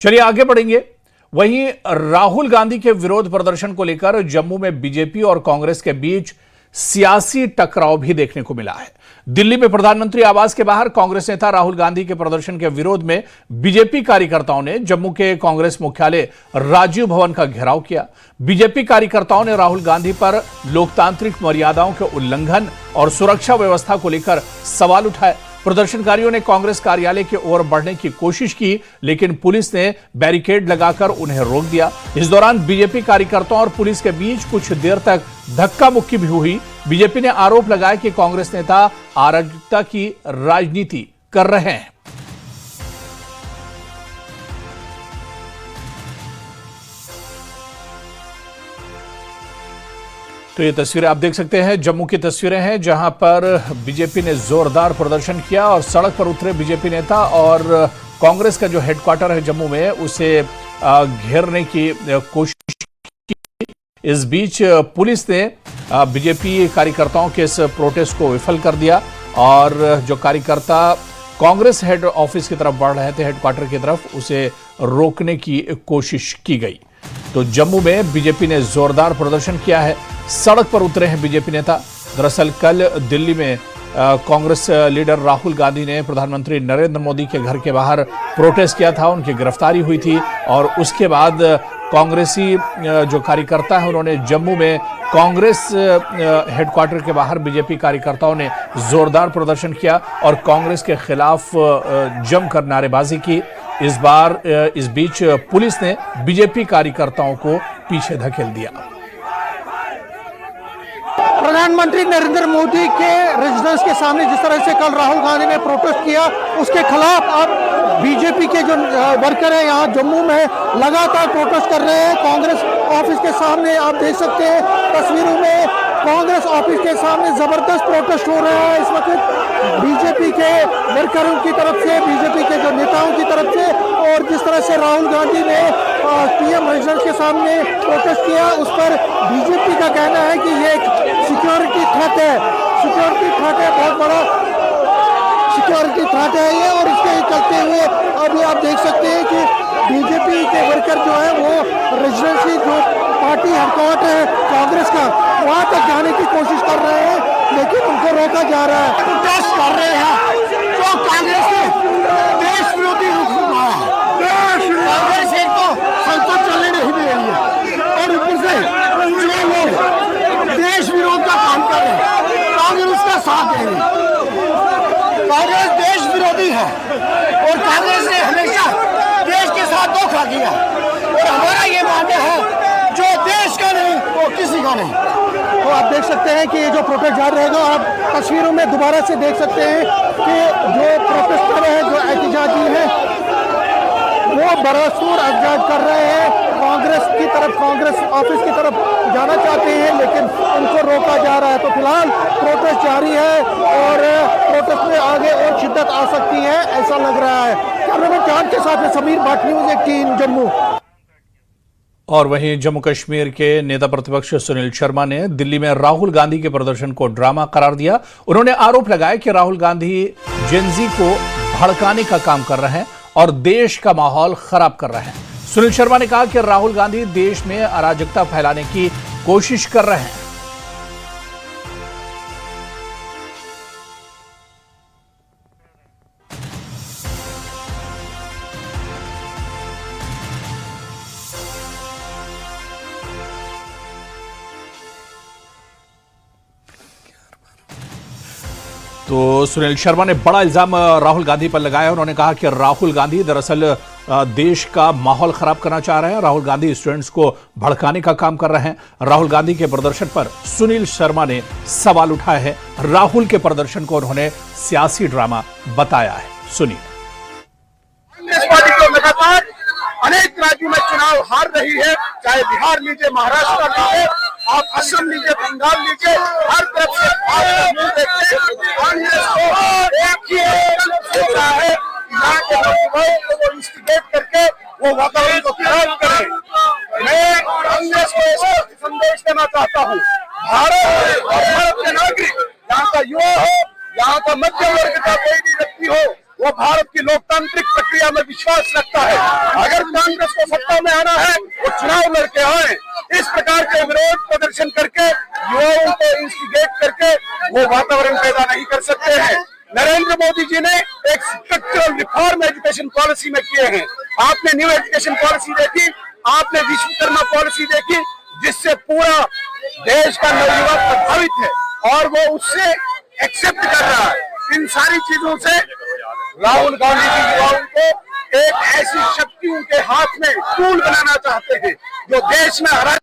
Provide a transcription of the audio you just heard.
चलिए आगे बढ़ेंगे। वहीं राहुल गांधी के विरोध प्रदर्शन को लेकर जम्मू में बीजेपी और कांग्रेस के बीच सियासी टकराव भी देखने को मिला है। दिल्ली में प्रधानमंत्री आवास के बाहर कांग्रेस नेता राहुल गांधी के प्रदर्शन के विरोध में बीजेपी कार्यकर्ताओं ने जम्मू के कांग्रेस मुख्यालय राजीव भवन का घेराव किया। बीजेपी कार्यकर्ताओं ने राहुल गांधी पर लोकतांत्रिक मर्यादाओं के उल्लंघन और सुरक्षा व्यवस्था को लेकर सवाल उठाए। प्रदर्शनकारियों ने कांग्रेस कार्यालय की ओर बढ़ने की कोशिश की, लेकिन पुलिस ने बैरिकेड लगाकर उन्हें रोक दिया। इस दौरान बीजेपी कार्यकर्ताओं और पुलिस के बीच कुछ देर तक धक्का मुक्की भी हुई। बीजेपी ने आरोप लगाया कि कांग्रेस नेता अराजकता की राजनीति कर रहे हैं। तो ये तस्वीरें आप देख सकते हैं, जम्मू की तस्वीरें हैं जहां पर बीजेपी ने जोरदार प्रदर्शन किया और सड़क पर उतरे बीजेपी नेता और कांग्रेस का जो हेडक्वार्टर है जम्मू में उसे घेरने की कोशिश की। इस बीच पुलिस ने बीजेपी कार्यकर्ताओं के इस प्रोटेस्ट को विफल कर दिया और जो कार्यकर्ता कांग्रेस हेड ऑफिस की तरफ बढ़ रहे थे, हेडक्वार्टर की तरफ, उसे रोकने की कोशिश की गई। तो जम्मू में बीजेपी ने जोरदार प्रदर्शन किया है, सड़क पर उतरे हैं बीजेपी नेता। दरअसल कल दिल्ली में कांग्रेस लीडर राहुल गांधी ने प्रधानमंत्री नरेंद्र मोदी के घर के बाहर प्रोटेस्ट किया था, उनकी गिरफ्तारी हुई थी और उसके बाद कांग्रेसी जो कार्यकर्ता है उन्होंने जम्मू में कांग्रेस हेडक्वार्टर के बाहर बीजेपी कार्यकर्ताओं ने जोरदार प्रदर्शन किया और कांग्रेस के खिलाफ जमकर नारेबाजी की। इस बीच पुलिस ने बीजेपी कार्यकर्ताओं को पीछे धकेल दिया। प्रधानमंत्री नरेंद्र मोदी के रेजिडेंस के सामने जिस तरह से कल राहुल गांधी ने प्रोटेस्ट किया, उसके खिलाफ अब बीजेपी के जो वर्कर हैं यहाँ जम्मू में लगातार प्रोटेस्ट कर रहे हैं। कांग्रेस ऑफिस के सामने आप देख सकते हैं तस्वीरों में, कांग्रेस ऑफिस के सामने जबरदस्त प्रोटेस्ट हो रहा है इस वक्त बीजेपी के वर्करों की तरफ से, बीजेपी के जो नेताओं की तरफ से। और जिस तरह से राहुल गांधी ने पीएम रेजिडेंस के सामने प्रोटेस्ट किया, उस पर बीजेपी का कहना है कि ये एक सिक्योरिटी थ्रेट है, बहुत बड़ा सिक्योरिटी थ्रेट है ये। और इसके चलते हुए अभी आप देख सकते हैं कि बीजेपी के वर्कर जो है वो रेजिडेंसी जो पार्टी हेडक्वार्टर है कांग्रेस का, वहां तक जाने की कोशिश कर रहे हैं, लेकिन उनको रोका जा रहा है। प्रोटेस्ट कर रहे हैं तो कांग्रेस के देश विरोधी रुख अपनाया है, कांग्रेस एक तो संसद चलने नहीं दे रही है और ऊपर से जो लोग देश विरोध का काम कर रहे हैं कांग्रेस उसका साथ दे रही है। कांग्रेस देश विरोधी है और कांग्रेस ने हमेशा देश के साथ धोखा किया और हमारा ये मानना है जो देश का नहीं वो किसी का नहीं। तो आप देख सकते हैं कि ये जो प्रोटेस्ट जारी रहेगा, आप तस्वीरों में दोबारा से देख सकते हैं कि जो प्रोटेस्टर हैं, जो एहतजाजी हैं, वो बरसूर एहतजाज कर रहे हैं, कांग्रेस की तरफ, कांग्रेस ऑफिस की तरफ जाना चाहते हैं, लेकिन उनको रोका जा रहा है। तो फिलहाल प्रोटेस्ट जारी है और प्रोटेस्ट में आगे और शिद्दत आ सकती है ऐसा लग रहा है। कैमरामैन चांद के साथ में समीर भाट, न्यूज़ 18 जम्मू। और वहीं जम्मू कश्मीर के नेता प्रतिपक्ष सुनील शर्मा ने दिल्ली में राहुल गांधी के प्रदर्शन को ड्रामा करार दिया। उन्होंने आरोप लगाया कि राहुल गांधी जेनजी को भड़काने का काम कर रहे हैं और देश का माहौल खराब कर रहे हैं। सुनील शर्मा ने कहा कि राहुल गांधी देश में अराजकता फैलाने की कोशिश कर रहे हैं। तो सुनील शर्मा ने बड़ा इल्जाम राहुल गांधी पर लगाया। उन्होंने कहा कि राहुल गांधी दरअसल देश का माहौल खराब करना चाह रहे हैं, राहुल गांधी स्टूडेंट्स को भड़काने का काम कर रहे हैं। राहुल गांधी के प्रदर्शन पर सुनील शर्मा ने सवाल उठाया है। राहुल के प्रदर्शन को उन्होंने सियासी ड्रामा बताया है। सुनिए। कांग्रेस पार्टी को लगातार अनेक राज्यों में चुनाव हार रही है, चाहे बिहार लीजिए, महाराष्ट्र लीजिए, आप असम लीजिए, बंगाल लीजिए, हर तरफ से कांग्रेस को एक ही सोचा है कि यहाँ के लोगों को इंस्टिगेट करके वो वातावरण को खराब करें। मैं कांग्रेस को ऐसा संदेश देना चाहता हूँ, भारत और भारत के नागरिक, यहाँ का युवा हो, यहाँ का मध्यम वर्ग का कोई भी व्यक्ति हो, वो भारत की लोकतांत्रिक प्रक्रिया में विश्वास रखता है। अगर कांग्रेस को सत्ता में आना है वो चुनाव लड़के आए। इस प्रकार के विरोध प्रदर्शन करके युवाओं को इंस्टिगेट करके वो वातावरण पैदा नहीं कर सकते हैं। नरेंद्र मोदी जी ने एक स्ट्रक्चरल रिफॉर्म एजुकेशन पॉलिसी में किए हैं। आपने न्यू एजुकेशन पॉलिसी देखी, आपने विश्वकर्मा पॉलिसी देखी, जिससे पूरा देश का नवयुवा प्रभावित है और वो उससे एक्सेप्ट कर रहा है। इन सारी चीजों से राहुल गांधी जी युवाओं को एक ऐसी शक्ति उनके हाथ में टूल बनाना चाहते हैं जो देश में हरा